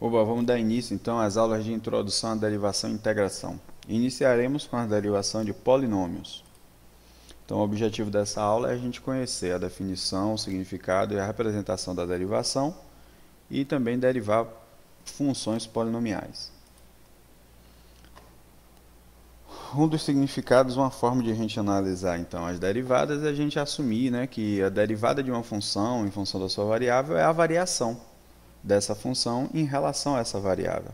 Oba, vamos dar início então às aulas de introdução à derivação e integração. Iniciaremos com a derivação de polinômios. Então, o objetivo dessa aula é a gente conhecer a definição, o significado e a representação da derivação e também derivar funções polinomiais. Um dos significados, uma forma de a gente analisar então as derivadas é a gente assumir, que a derivada de uma função em função da sua variável é a variação dessa função em relação a essa variável.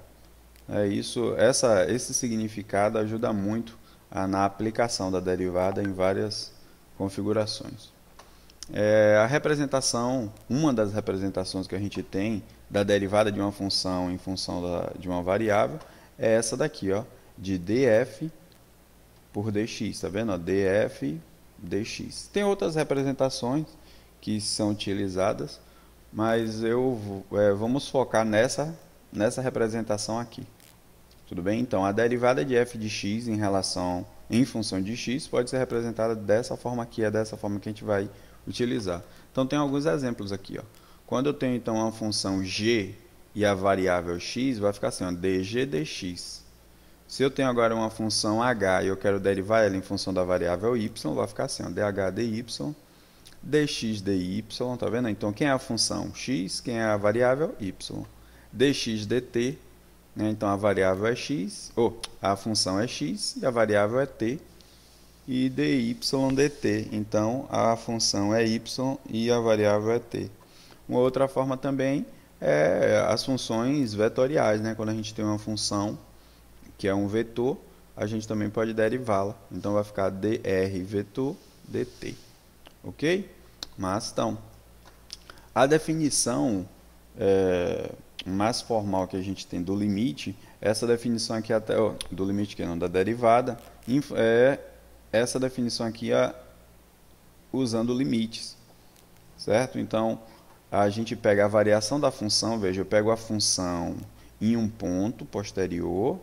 Esse significado ajuda muito na aplicação da derivada em várias configurações. A representação, uma das representações que a gente tem da derivada de uma função em função de uma variável é essa daqui, ó, de df por dx, tá vendo? Ó, df dx. Tem outras representações que são utilizadas, mas vamos focar nessa representação aqui. Tudo bem? Então, a derivada de f de x em função de x pode ser representada dessa forma aqui, é dessa forma que a gente vai utilizar. Então, tem alguns exemplos aqui. Ó. Quando eu tenho, então, uma função g e a variável x, vai ficar assim, ó, dg dx. Se eu tenho agora uma função h e eu quero derivar ela em função da variável y, vai ficar assim, ó, dh dy, dx dy, tá vendo? Então, quem é a função? X, quem é a variável? Y. Dx dt, né? Então, a variável é x, a função é x e a variável é t. E dy dt, então, a função é y e a variável é t. Uma outra forma também é as funções vetoriais, né? Quando a gente tem uma função que é um vetor, a gente também pode derivá-la. Então, vai ficar dr vetor dt. Ok? Mas, então, a definição mais formal que a gente tem do limite, essa definição aqui até do limite que não, da derivada, é essa definição aqui usando limites, certo? Então, a gente pega a variação da função, veja, eu pego a função em um ponto posterior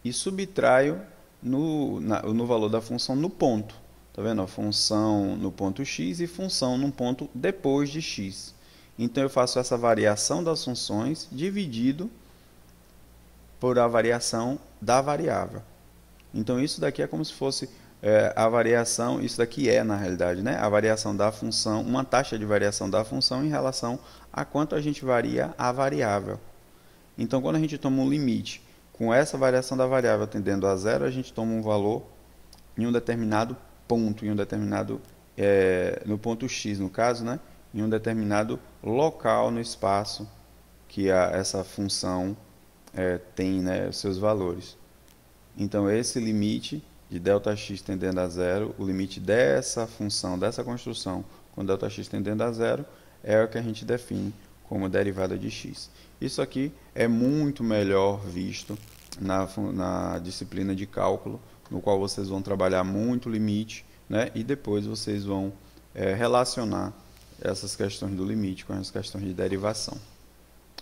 e subtraio no valor da função no ponto. Tá vendo? A função no ponto x e função no ponto depois de x. Então, eu faço essa variação das funções dividido por a variação da variável. Então, isso daqui é como se fosse a variação, isso daqui é, na realidade, né? A variação da função, uma taxa de variação da função em relação a quanto a gente varia a variável. Então, quando a gente toma um limite com essa variação da variável tendendo a zero, a gente toma um valor em um determinado ponto, no ponto x, no caso, né? Em um determinado local no espaço que essa função tem, né, os seus valores. Então, esse limite de ΔX tendendo a zero, o limite dessa função, dessa construção, com ΔX tendendo a zero, é o que a gente define como derivada de x. Isso aqui é muito melhor visto na disciplina de cálculo, no qual vocês vão trabalhar muito limite, né? E depois vocês vão relacionar essas questões do limite com as questões de derivação.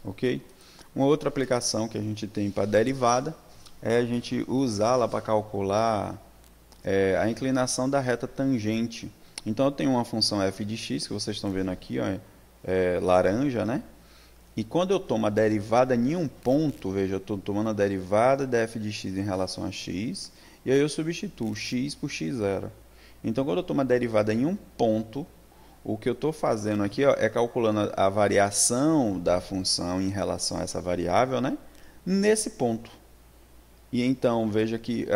Ok? Uma outra aplicação que a gente tem para derivada é a gente usá-la para calcular a inclinação da reta tangente. Então, eu tenho uma função f de x, que vocês estão vendo aqui, ó, laranja, né? E quando eu tomo a derivada em um ponto, veja, eu estou tomando a derivada da f de x em relação a x, e aí eu substituo x por x0. Então, quando eu tomo a derivada em um ponto, o que eu estou fazendo aqui, ó, é calculando a variação da função em relação a essa variável, né? Nesse ponto. E então, veja que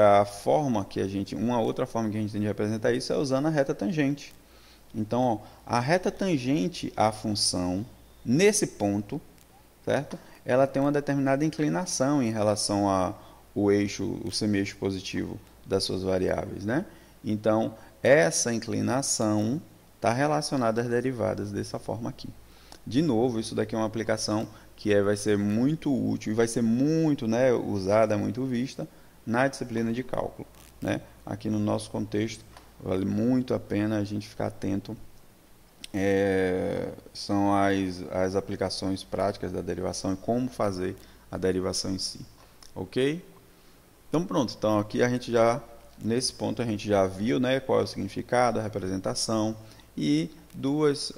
uma outra forma que a gente tem de representar isso é usando a reta tangente. Então, ó, a reta tangente à função, nesse ponto, certo? Ela tem uma determinada inclinação em relação ao eixo, o semi-eixo positivo das suas variáveis, né? Então, essa inclinação está relacionada às derivadas dessa forma aqui. De novo, isso daqui é uma aplicação que vai ser muito útil e vai ser muito, né, usada, muito vista na disciplina de cálculo, né? Aqui no nosso contexto, vale muito a pena a gente ficar atento. São as aplicações práticas da derivação e como fazer a derivação em si. Ok? Então, pronto. Então, aqui nesse ponto, a gente já viu, né, qual é o significado, a representação e duas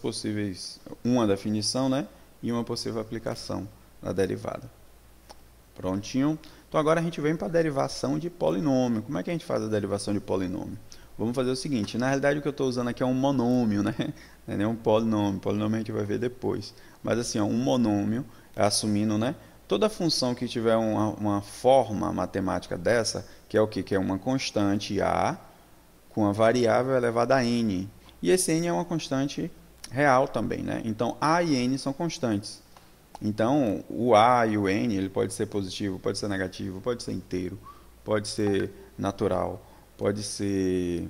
possíveis, uma definição, né, e uma possível aplicação da derivada. Prontinho? Então agora a gente vem para a derivação de polinômio. Como é que a gente faz a derivação de polinômio? Vamos fazer o seguinte, na realidade o que eu estou usando aqui é um monômio, né? Não é nem um polinômio, polinômio a gente vai ver depois. Mas assim, ó, um monômio, assumindo, né? Toda função que tiver uma forma matemática dessa, que é o quê? Que é uma constante a com a variável elevada a n. E esse n é uma constante real também, né? Então a e n são constantes. Então o a e o n, ele pode ser positivo, pode ser negativo, pode ser inteiro, pode ser natural, pode ser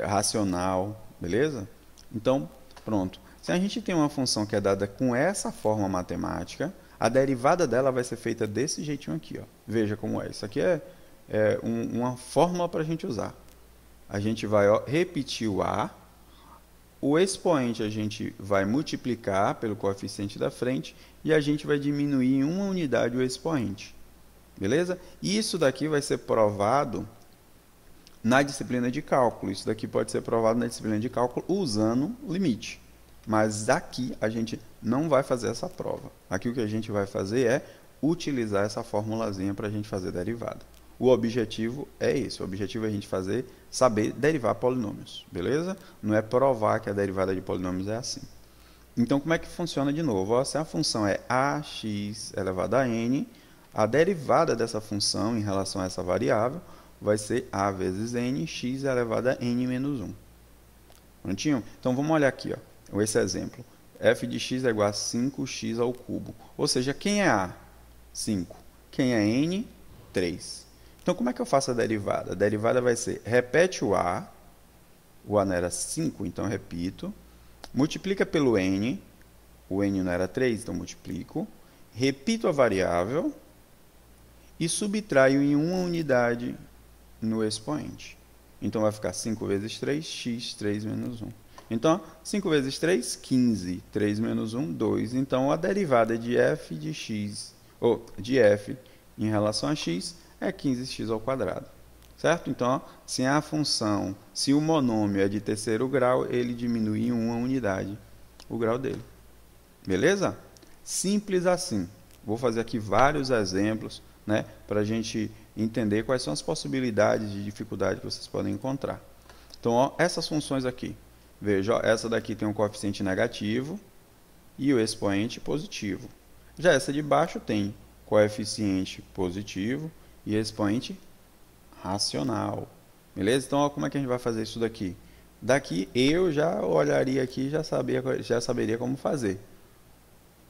racional, beleza? Então, pronto. Se a gente tem uma função que é dada com essa forma matemática, a derivada dela vai ser feita desse jeitinho aqui, ó. Veja como é. Isso aqui é uma fórmula para a gente usar. A gente vai repetir o a, o expoente a gente vai multiplicar pelo coeficiente da frente e a gente vai diminuir em uma unidade o expoente. Beleza? Isso daqui vai ser provado na disciplina de cálculo. Isso daqui pode ser provado na disciplina de cálculo usando limite. Mas aqui a gente não vai fazer essa prova. Aqui o que a gente vai fazer é utilizar essa formulazinha para a gente fazer derivada. O objetivo é esse. O objetivo é a gente saber derivar polinômios. Beleza? Não é provar que a derivada de polinômios é assim. Então, como é que funciona de novo? Ó, se a função é ax elevado a n, a derivada dessa função em relação a essa variável vai ser a vezes n, x elevado a n menos 1. Prontinho? Então, vamos olhar aqui, ó, esse exemplo. F de x é igual a 5x ao cubo. Ou seja, quem é a? 5. Quem é n? 3. Então, como é que eu faço a derivada? A derivada vai ser, repete o a não era 5, então eu repito, multiplica pelo n, o n não era 3, então multiplico, repito a variável e subtraio em uma unidade no expoente. Então, vai ficar 5 vezes 3, x, 3 menos 1. Então, 5 vezes 3, 15. 3 menos 1, 2. Então, a derivada de f de x, ou de f em relação a x, é 15x ao quadrado. Certo? Então, se a função, se o monômio é de terceiro grau, ele diminui em uma unidade o grau dele. Beleza? Simples assim. Vou fazer aqui vários exemplos, né, para a gente entender quais são as possibilidades de dificuldade que vocês podem encontrar. Então, ó, essas funções aqui. Veja, ó, essa daqui tem um coeficiente negativo e o expoente positivo. Já essa de baixo tem coeficiente positivo e expoente racional. Beleza? Então, ó, como é que a gente vai fazer isso daqui? Daqui eu já olharia aqui e já saberia como fazer.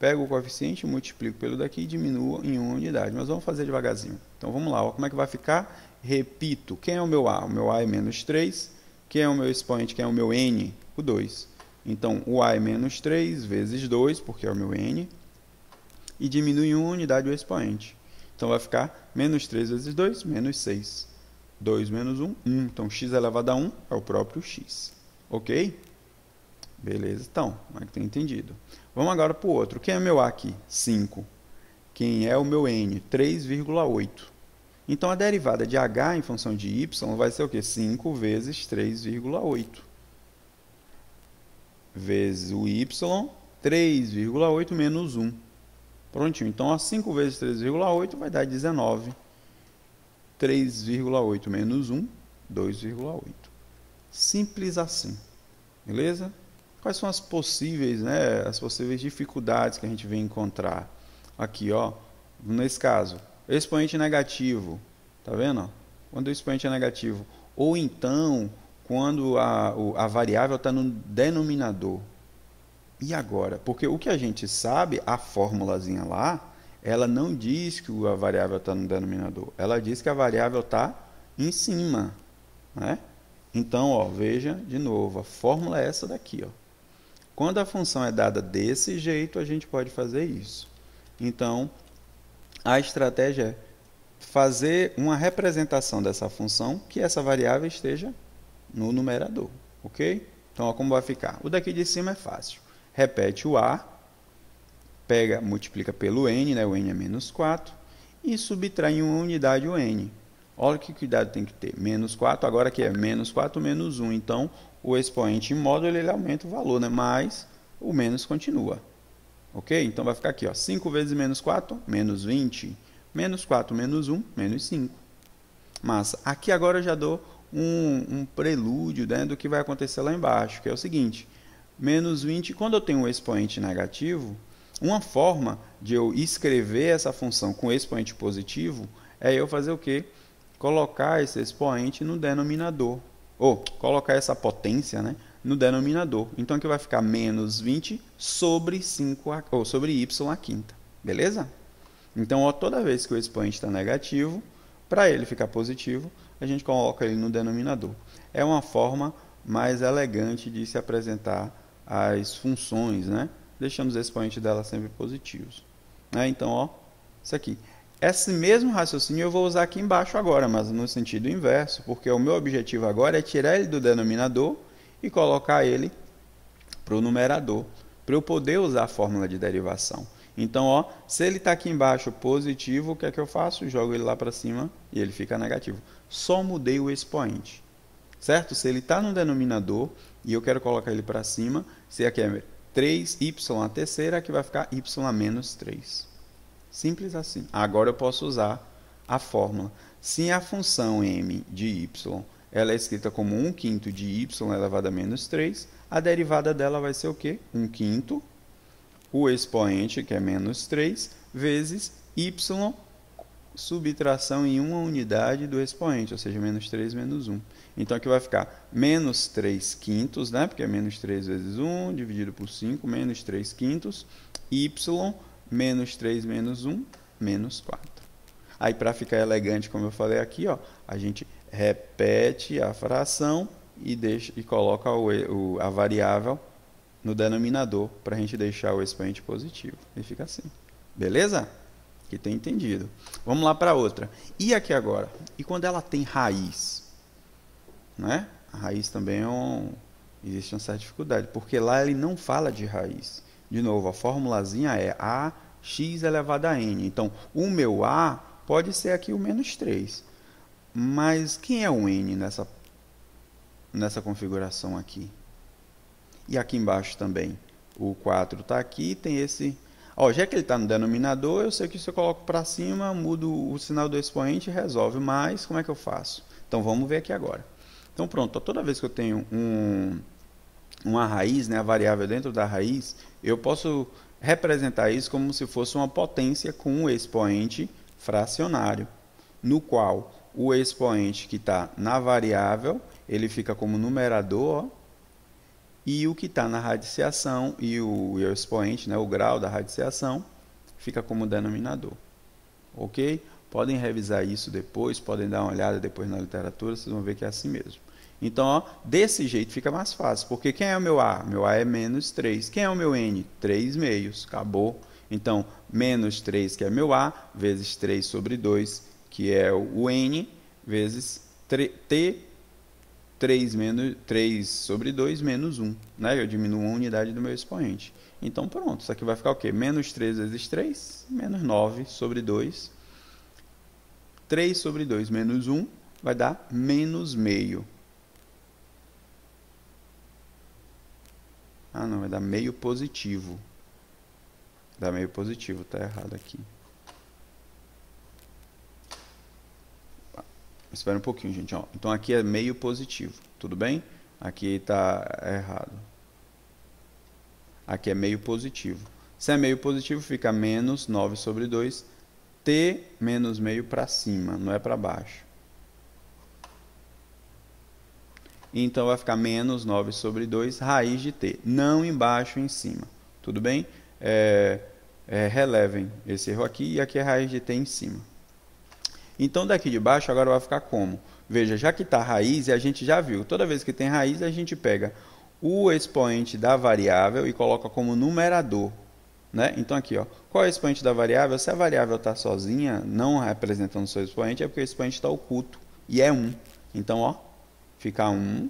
Pego o coeficiente, multiplico pelo daqui e diminuo em uma unidade. Mas vamos fazer devagarzinho. Então, vamos lá. Ó, como é que vai ficar? Repito. Quem é o meu a? O meu a é menos 3. Quem é o meu expoente? Quem é o meu n? O 2. Então, o a é menos 3 vezes 2, porque é o meu n. E diminui em uma unidade o expoente. Então, vai ficar menos 3 vezes 2, menos 6. 2 menos 1, 1. Então, x elevado a 1 é o próprio x. Ok? Beleza, então, como é que tem entendido? Vamos agora para o outro. Quem é meu a aqui? 5. Quem é o meu n? 3,8. Então, a derivada de h em função de y vai ser o quê? 5 vezes 3,8. Vezes o y, 3,8 menos 1. Prontinho. Então, 5 vezes 3,8 vai dar 19. 3,8 menos 1, 2,8. Simples assim. Beleza? Quais são as possíveis dificuldades que a gente vem encontrar? Aqui, ó, nesse caso, expoente negativo. Tá vendo? Quando o expoente é negativo. Ou então, quando a variável está no denominador. E agora? Porque o que a gente sabe, a formulazinha lá, ela não diz que a variável está no denominador. Ela diz que a variável está em cima. Né? Então, ó, veja de novo, a fórmula é essa daqui. Ó. Quando a função é dada desse jeito, a gente pode fazer isso. Então, a estratégia é fazer uma representação dessa função que essa variável esteja no numerador. Ok? Então, ó, como vai ficar? O daqui de cima é fácil. Repete o a, multiplica pelo n, né? O n é menos 4, e subtrai em uma unidade o n. Olha que cuidado tem que ter. Menos 4, agora que é menos 4 menos 1. Então, o expoente em módulo ele aumenta o valor, né? Mas o menos continua. Ok? Então vai ficar aqui, ó, 5 vezes menos 4, menos 20. Menos 4 menos 1, menos 5. Massa. Aqui agora eu já dou um prelúdio, né, do que vai acontecer lá embaixo, que é o seguinte. Menos 20, quando eu tenho um expoente negativo, uma forma de eu escrever essa função com expoente positivo é eu fazer o quê? Colocar esse expoente no denominador. Ou colocar essa potência, né, no denominador. Então aqui vai ficar menos 20 sobre 5, ou sobre y à quinta. Beleza? Então, ó, toda vez que o expoente está negativo, para ele ficar positivo, a gente coloca ele no denominador. É uma forma mais elegante de se apresentar as funções, né? Deixando os expoentes dela sempre positivos. Então, ó, isso aqui. Esse mesmo raciocínio eu vou usar aqui embaixo agora, mas no sentido inverso, porque o meu objetivo agora é tirar ele do denominador e colocar ele para o numerador, para eu poder usar a fórmula de derivação. Então, ó, se ele está aqui embaixo positivo, o que é que eu faço? Jogo ele lá para cima e ele fica negativo. Só mudei o expoente, certo? Se ele está no denominador e eu quero colocar ele para cima, se aqui é 3y a terceira, aqui vai ficar y a menos 3. Simples assim. Agora eu posso usar a fórmula. Se a função m de y ela é escrita como 1/5 de y elevado a menos 3, a derivada dela vai ser o quê? 1/5, o expoente, que é menos 3, vezes y, subtração em uma unidade do expoente, ou seja, menos 3 menos 1. Então aqui vai ficar menos 3 quintos, né? Porque é menos 3 vezes 1, dividido por 5, menos 3 quintos, y, menos 3 menos 1, menos 4. Aí, para ficar elegante, como eu falei aqui, ó, a gente repete a fração e coloca a variável no denominador para a gente deixar o expoente positivo. E fica assim. Beleza? Que tem entendido. Vamos lá para outra. E aqui agora? E quando ela tem raiz? Né? A raiz também existe uma certa dificuldade, porque lá ele não fala de raiz. De novo, a formulazinha é ax elevado a n. Então, o meu a pode ser aqui o menos 3. Mas quem é o n nessa configuração aqui? E aqui embaixo também. O 4 está aqui, tem esse... Ó, já que ele está no denominador, eu sei que se eu coloco para cima, mudo o sinal do expoente e resolve. Mas como é que eu faço? Então vamos ver aqui agora. Então pronto, ó, toda vez que eu tenho uma raiz, né, a variável dentro da raiz, eu posso representar isso como se fosse uma potência com um expoente fracionário, no qual o expoente que está na variável, ele fica como numerador, ó, e o que está na radiciação e o expoente, né, o grau da radiciação, fica como denominador. Ok? Podem revisar isso depois, podem dar uma olhada depois na literatura, vocês vão ver que é assim mesmo. Então, ó, desse jeito fica mais fácil, porque quem é o meu A? Meu A é menos 3. Quem é o meu N? 3 meios, acabou. Então, menos 3, que é meu A, vezes 3 sobre 2, que é o N, vezes T, 3 sobre 2 menos 1. Né? Eu diminuo uma unidade do meu expoente. Então, pronto. Isso aqui vai ficar o quê? Menos 3 vezes 3, menos 9 sobre 2. 3 sobre 2 menos 1 vai dar menos meio. Ah, não, vai dar meio positivo. Dá meio positivo, tá errado aqui. Espera um pouquinho, gente. Ó. Então aqui é meio positivo, tudo bem? Aqui está errado. Aqui é meio positivo. Se é meio positivo, fica menos 9 sobre 2. T menos meio para cima, não é para baixo. Então vai ficar menos 9 sobre 2, raiz de t. Não embaixo, em cima. Tudo bem? Relevem esse erro aqui e aqui é raiz de t em cima. Então daqui de baixo agora vai ficar como? Veja, já que está raiz, e a gente já viu, toda vez que tem raiz a gente pega o expoente da variável e coloca como numerador. Né? Então aqui, ó, qual é o expoente da variável? Se a variável está sozinha, não representando o seu expoente, é porque o expoente está oculto e é 1. Então, ó, fica 1.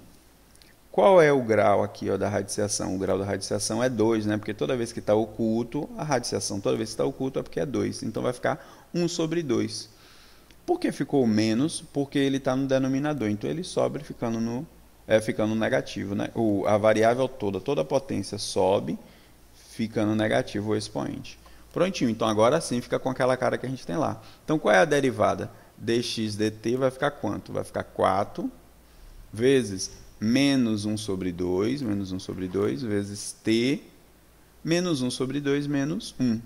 Qual é o grau aqui, ó, da radiciação? O grau da radiciação é 2, né? Porque toda vez que está oculto, a radiciação toda vez que está oculto é porque é 2. Então vai ficar 1 sobre 2. Por que ficou menos? Porque ele está no denominador. Então ele sobe ficando ficando negativo, né? A variável toda a potência sobe, ficando negativo o expoente. Prontinho, então agora sim fica com aquela cara que a gente tem lá. Então qual é a derivada? Dx dt vai ficar quanto? Vai ficar 4 vezes menos 1 sobre 2, vezes t, menos 1 sobre 2, menos 1.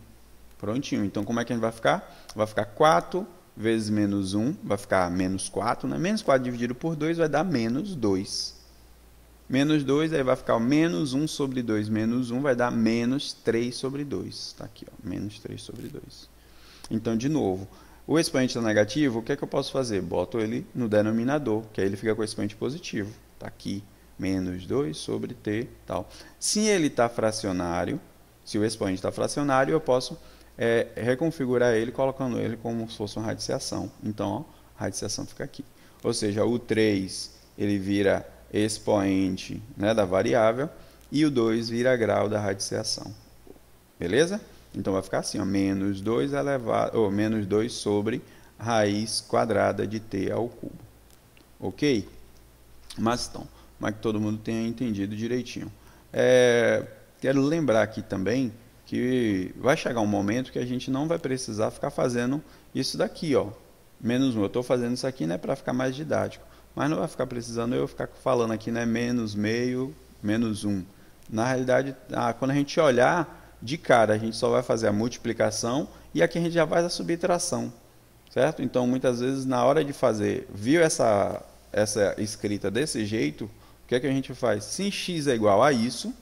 Prontinho, então como é que a gente vai ficar? Vai ficar 4 vezes menos 1, vai ficar menos 4, né? Menos 4 dividido por 2 vai dar menos 2. Menos 2, aí vai ficar menos 1 sobre 2, menos 1 vai dar menos 3 sobre 2. Está aqui, ó, menos 3 sobre 2. Então, de novo, o expoente está negativo, o que é que eu posso fazer? Boto ele no denominador, que aí ele fica com o expoente positivo. Está aqui, menos 2 sobre t, tal. Se ele está fracionário, se o expoente está fracionário, eu posso reconfigurar ele, colocando ele como se fosse uma radiciação. Então, ó, a radiciação fica aqui. Ou seja, o 3 ele vira expoente, né, da variável, e o 2 vira grau da radiciação. Beleza? Então vai ficar assim, ó, menos 2 elevado, ou menos 2 sobre raiz quadrada de t ao cubo. Ok? Mas então, para que todo mundo tenha entendido direitinho. Quero lembrar aqui também que vai chegar um momento que a gente não vai precisar ficar fazendo isso daqui, ó, menos 1. Eu estou fazendo isso aqui, né, para ficar mais didático. Mas não vai ficar precisando eu ficar falando aqui, né, menos meio, menos 1. Na realidade, quando a gente olhar de cara, a gente só vai fazer a multiplicação e aqui a gente já faz a subtração, certo? Então, muitas vezes, na hora de fazer, viu essa escrita desse jeito, o que é que a gente faz? Se x é igual a isso,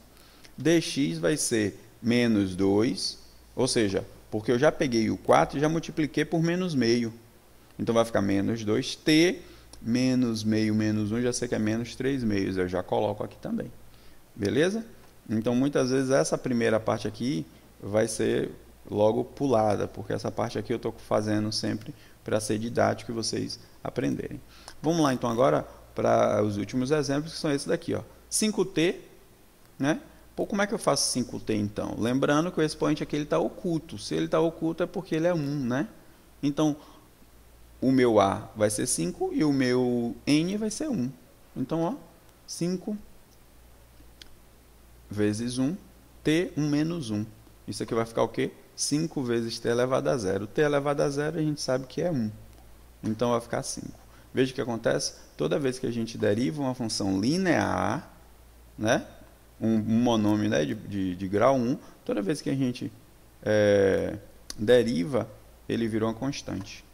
dx vai ser menos 2, ou seja, porque eu já peguei o 4 e já multipliquei por menos meio. Então, vai ficar menos 2t, menos meio, menos 1, já sei que é menos 3 meios, eu já coloco aqui também. Beleza? Então, muitas vezes, essa primeira parte aqui vai ser logo pulada, porque essa parte aqui eu estou fazendo sempre para ser didático e vocês aprenderem. Vamos lá, então, agora para os últimos exemplos, que são esses daqui, ó. 5t, né? Pô, como é que eu faço 5t, então? Lembrando que o expoente aqui está oculto. Se ele está oculto é porque ele é 1, né? Então, o meu A vai ser 5 e o meu N vai ser 1. Então, ó, 5 vezes 1, T, 1 menos 1. Isso aqui vai ficar o quê? 5 vezes T elevado a 0. T elevado a 0 a gente sabe que é 1. Então, vai ficar 5. Veja o que acontece. Toda vez que a gente deriva uma função linear, né? Um monômio, né? de grau 1, toda vez que a gente deriva, ele virou uma constante.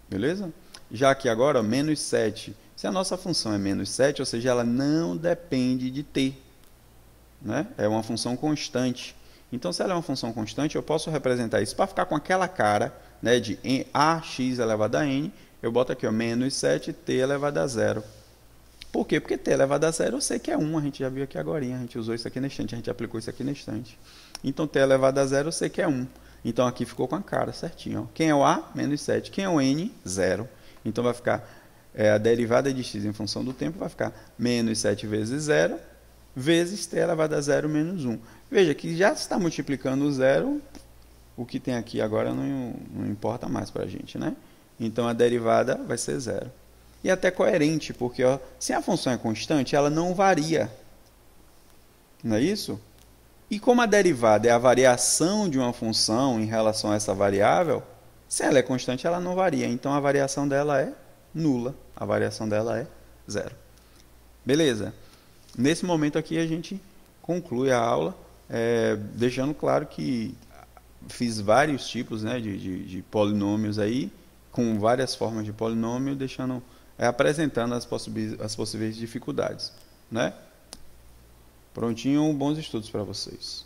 Beleza? Já que agora, menos 7, se a nossa função é menos 7, ou seja, ela não depende de t, né? É uma função constante. Então, se ela é uma função constante, eu posso representar isso para ficar com aquela cara, né, de ax elevado a n, eu boto aqui, ó, menos 7t elevado a 0. Por quê? Porque t elevado a 0 eu sei que é 1, a gente já viu aqui agora, a gente usou isso aqui na estante, a gente aplicou isso aqui na estante. Então, t elevado a 0 eu sei que é 1. Então, aqui ficou com a cara certinho. Ó. Quem é o A? Menos 7. Quem é o N? 0. Então, vai ficar a derivada de x em função do tempo vai ficar menos 7 vezes 0, vezes t elevado a 0 menos 1. Veja que já está multiplicando o 0, o que tem aqui agora não importa mais para a gente, né? Então, a derivada vai ser 0. E até coerente, porque ó, se a função é constante, ela não varia. Não é isso? E como a derivada é a variação de uma função em relação a essa variável, se ela é constante, ela não varia. Então, a variação dela é nula. A variação dela é 0. Beleza? Nesse momento aqui, a gente conclui a aula, deixando claro que fiz vários tipos, né, de polinômios aí, com várias formas de polinômio, apresentando as possíveis dificuldades, né? Prontinho, bons estudos para vocês.